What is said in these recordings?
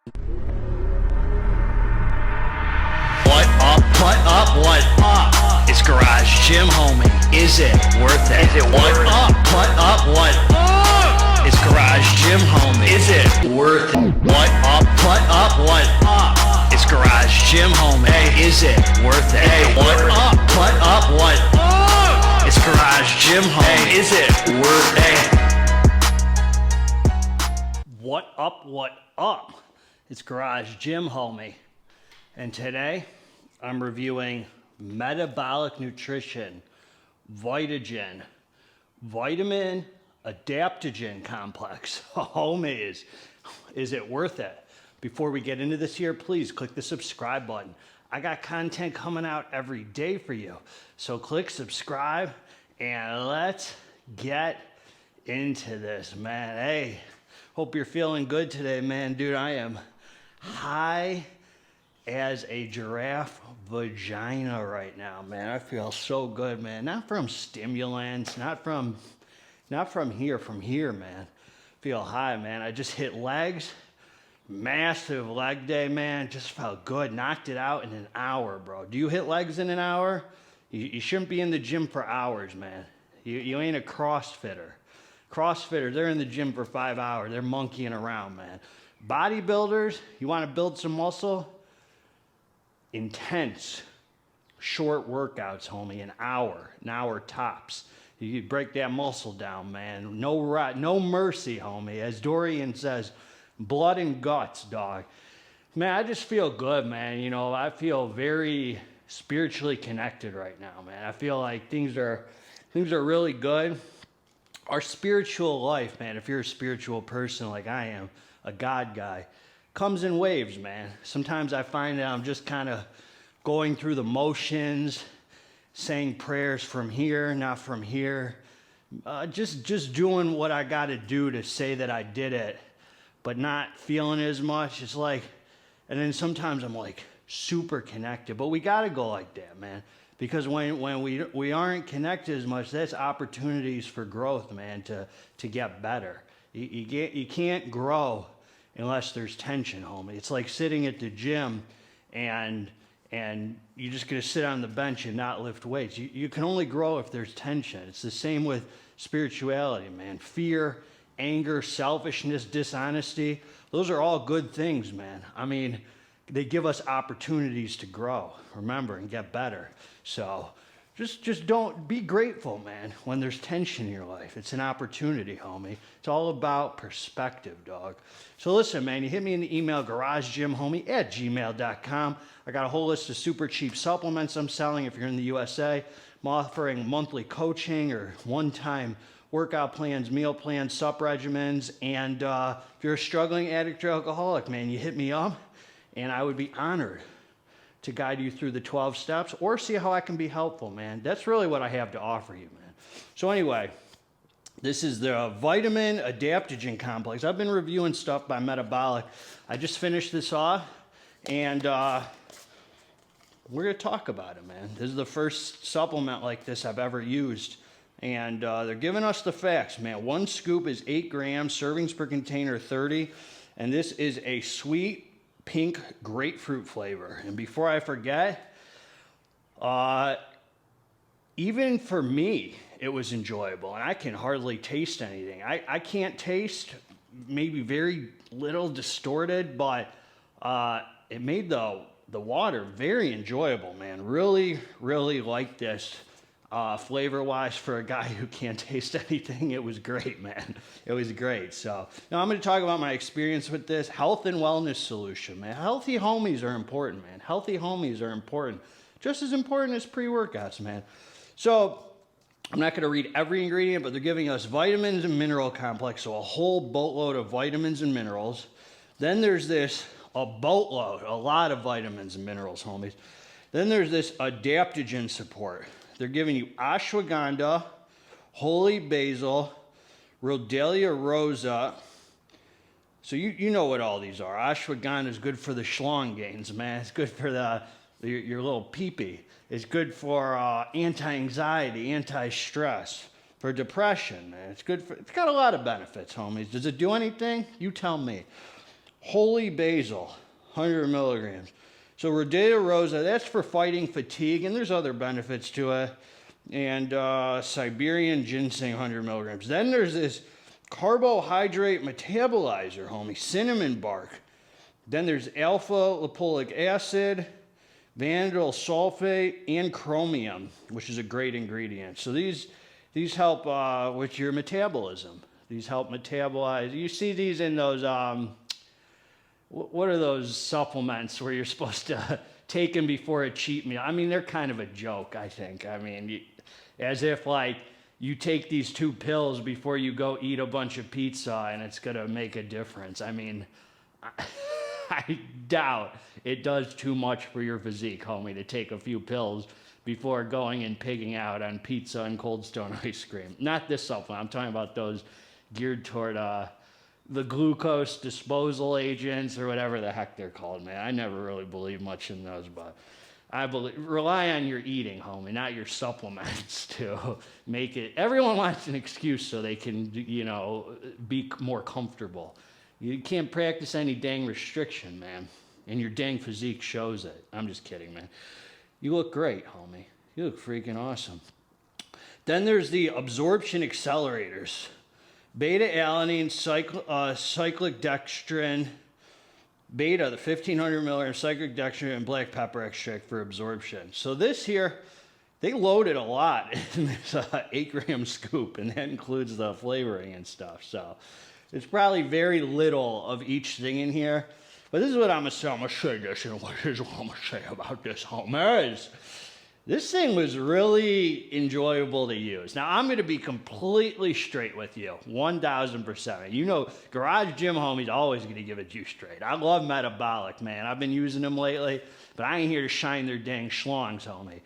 What up, what up, what up? It's Garage Gym Homie. Is it worth it? Is it what up, what up, what up? It's Garage Gym Homie. Is it worth it? What up, what up? It's Garage Gym Homie. Hey, is it worth it? Hey, what up, what up? It's Garage Gym Homie. Hey, is it worth it? What up? It's Garage Gym Homie. And today, I'm reviewing Metabolic Nutrition, VitaGen, Vitamin Adaptogen Complex. Homies, is it worth it? Before we get into this here, please click the subscribe button. I got content coming out every day for you. So click subscribe and let's get into this, man. Hey, hope you're feeling good today, man. Dude, I am high as a giraffe vagina right now, man. I feel so good, man. Not from stimulants, not from here, man. Feel high, man. I just hit legs, massive leg day, man. Just felt good. Knocked it out in an hour, bro. Do you hit legs in an hour? You shouldn't be in the gym for hours, man. You ain't a CrossFitter. CrossFitters, they're in the gym for 5 hours. They're monkeying around, man. Bodybuilders, you want to build some muscle? Intense, short workouts, homie, an hour tops. You break that muscle down, man. No mercy, homie. As Dorian says, blood and guts, dog. Man, I just feel good, man. You know, I feel very spiritually connected right now, man. I feel like things are really good. Our spiritual life, man, if you're a spiritual person like I am, a God guy, comes in waves, man. Sometimes I find that I'm just kind of going through the motions, saying prayers from here, not from here. Just doing what I got to do to say that I did it, but not feeling as much. It's like, and then sometimes I'm like super connected, but we got to go like that, man. Because when we aren't connected as much, that's opportunities for growth, man, to get better. You can't grow unless there's tension, homie. It's like sitting at the gym and you're just gonna sit on the bench and not lift weights. You can only grow if there's tension. It's the same with spirituality, man. Fear, anger, selfishness, dishonesty, those are all good things, man. I mean, they give us opportunities to grow, remember, and get better. So just don't be grateful, man, when there's tension in your life. It's an opportunity, homie. It's all about perspective, dog. So listen, man, you hit me in the email, garagegymhomie@gmail.com. I got a whole list of super cheap supplements I'm selling if you're in the USA. I'm offering monthly coaching or one-time workout plans, meal plans, sup regimens. And if you're a struggling addict or alcoholic, man, you hit me up and I would be honored to guide you through the 12 steps or see how I can be helpful, man. That's really what I have to offer you, man. So anyway, this is the Vitamin Adaptogen Complex. I've been reviewing stuff by Metabolic. I just finished this off, and we're gonna talk about it, man. This is the first supplement like this I've ever used, and they're giving us the facts, man. 1 scoop is 8 grams, servings per container 30, and this is a sweet pink grapefruit flavor. And before I forget, even for me, it was enjoyable, and I can hardly taste anything. I can't taste, maybe very little distorted, but it made the water very enjoyable, man. Really like this. Flavor-wise, for a guy who can't taste anything, it was great, man. It was great. So now I'm going to talk about my experience with this health and wellness solution, man. Healthy homies are important, man. Healthy homies are important. Just as important as pre-workouts, man. So I'm not going to read every ingredient, but they're giving us vitamins and mineral complex, so a whole boatload of vitamins and minerals. Then there's this, a boatload, a lot of vitamins and minerals, homies. Then there's this adaptogen support. They're giving you ashwagandha, holy basil, Rhodiola rosa. So you know what all these are. Ashwagandha is good for the schlong gains, man. It's good for your little pee-pee. It's good for anti-anxiety, anti-stress, for depression, man. It's got a lot of benefits, homies. Does it do anything? You tell me. Holy basil, 100 milligrams. So Rhodea rosa, that's for fighting fatigue, and there's other benefits to it. And Siberian ginseng, 100 milligrams. Then there's this carbohydrate metabolizer, homie, cinnamon bark. Then there's alpha lipoic acid, vanadil sulfate, and chromium, which is a great ingredient. So these help with your metabolism. These help metabolize. You see these in those, what are those supplements where you're supposed to take them before a cheat meal? I mean, they're kind of a joke, I think. I mean, as if like you take these 2 pills before you go eat a bunch of pizza and it's going to make a difference. I mean, I doubt it does too much for your physique, homie, to take a few pills before going and pigging out on pizza and Cold Stone ice cream. Not this supplement. I'm talking about those geared toward the glucose disposal agents or whatever the heck they're called, man. I never really believed much in those, but I rely on your eating, homie, not your supplements to make it. Everyone wants an excuse so they can, you know, be more comfortable. You can't practice any dang restriction, man, and your dang physique shows it. I'm just kidding, man. You look great, homie. You look freaking awesome. Then there's the absorption accelerators. Beta-alanine, cyclic dextrin, beta, the 1,500 milligram cyclic dextrin, and black pepper extract for absorption. So this here, they loaded a lot in this 8-gram scoop, and that includes the flavoring and stuff. So it's probably very little of each thing in here. But this is what I'm going to say. I'm going to say this, and what is what I'm going to say about this, homies. This thing was really enjoyable to use. Now, I'm going to be completely straight with you, 1,000%. You know, Garage Gym Homie's always going to give it you straight. I love Metabolic, man. I've been using them lately, but I ain't here to shine their dang schlongs, homie.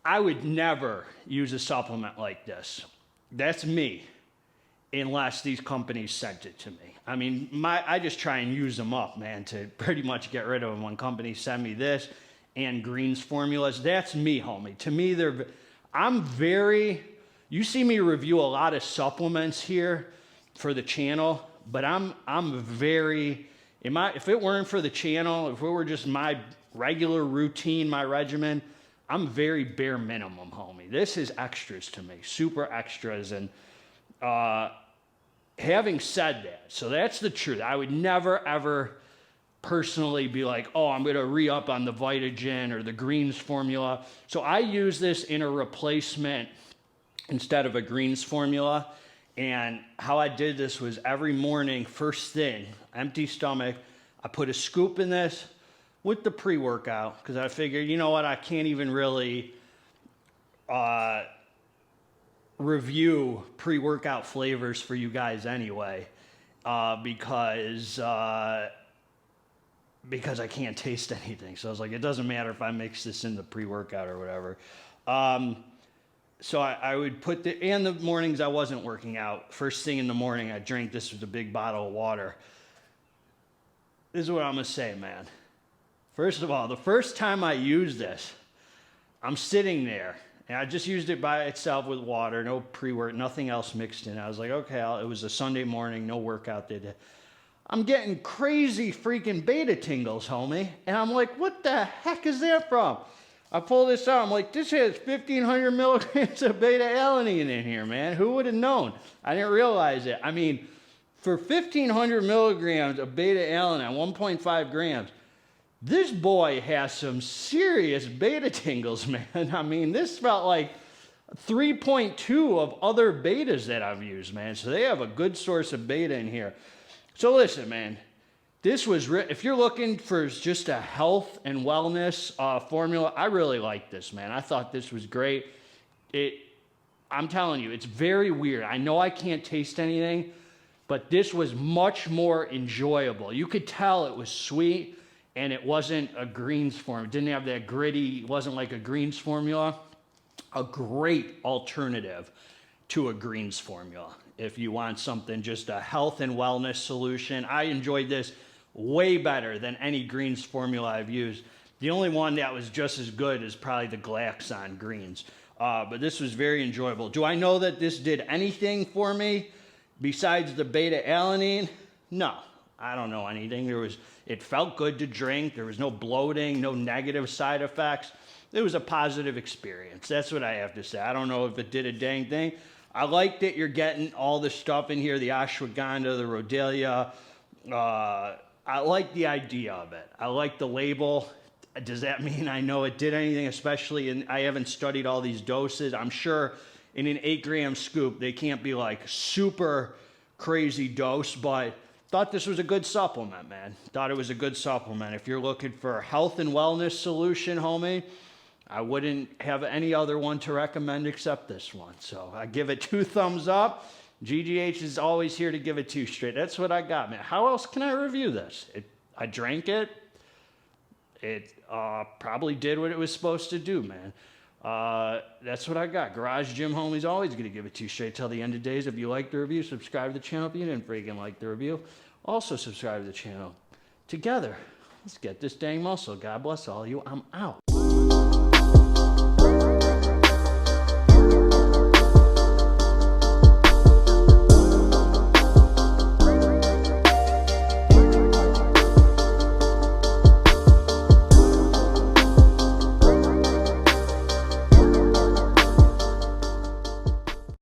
I would never use a supplement like this. That's me, unless these companies sent it to me. I mean, I just try and use them up, man, to pretty much get rid of them. When companies send me this, and greens formulas, that's me, homie. To me, you see me review a lot of supplements here for the channel, but if it weren't for the channel, if it were just my regular routine, my regimen, I'm very bare minimum, homie. This is extras to me, super extras. And having said that, so that's the truth. I would never, ever personally be like, oh, I'm going to re-up on the VitaGen or the greens formula. So I use this in a replacement instead of a greens formula. And how I did this was every morning, first thing, empty stomach, I put a scoop in this with the pre-workout because I figured, you know what, I can't even really review pre-workout flavors for you guys anyway because I can't taste anything. So I was like, it doesn't matter if I mix this in the pre-workout or whatever. So I would put and the mornings I wasn't working out, first thing in the morning, I drank this with a big bottle of water. This is what I'm going to say, man. First of all, the first time I used this, I'm sitting there, and I just used it by itself with water, no pre-work, nothing else mixed in. I was like, okay, it was a Sunday morning, no workout did it. I'm getting crazy freaking beta tingles, homie. And I'm like, what the heck is that from? I pull this out. I'm like, this has 1,500 milligrams of beta-alanine in here, man. Who would have known? I didn't realize it. I mean, for 1,500 milligrams of beta-alanine, 1.5 grams, this boy has some serious beta tingles, man. I mean, this felt like 3.2 of other betas that I've used, man. So they have a good source of beta in here. So listen, man, this was, if you're looking for just a health and wellness formula, I really like this, man. I thought this was great. I'm telling you, it's very weird. I know I can't taste anything, but this was much more enjoyable. You could tell it was sweet and it wasn't a greens formula. It didn't have that gritty, it wasn't like a greens formula. A great alternative to a greens formula. If you want something, just a health and wellness solution. I enjoyed this way better than any greens formula I've used. The only one that was just as good is probably the Glaxon greens. But this was very enjoyable. Do I know that this did anything for me besides the beta-alanine? No. I don't know anything. It felt good to drink. There was no bloating, no negative side effects. It was a positive experience. That's what I have to say. I don't know if it did a dang thing. I like that you're getting all the stuff in here, the ashwagandha, the rhodelia. I like the idea of it. I like the label. Does that mean I know it did anything, especially in, I haven't studied all these doses. I'm sure in an 8-gram scoop, they can't be like super crazy dose, but thought this was a good supplement, man. Thought it was a good supplement. If you're looking for a health and wellness solution, homie, I wouldn't have any other one to recommend except this one. So I give it 2 thumbs up. GGH is always here to give it 2 straight. That's what I got, man. How else can I review this? I drank it. It probably did what it was supposed to do, man. That's what I got. Garage Gym Homie's always going to give it 2 straight till the end of days. If you liked the review, subscribe to the channel. If you didn't freaking like the review, also subscribe to the channel. Together, let's get this dang muscle. God bless all of you. I'm out.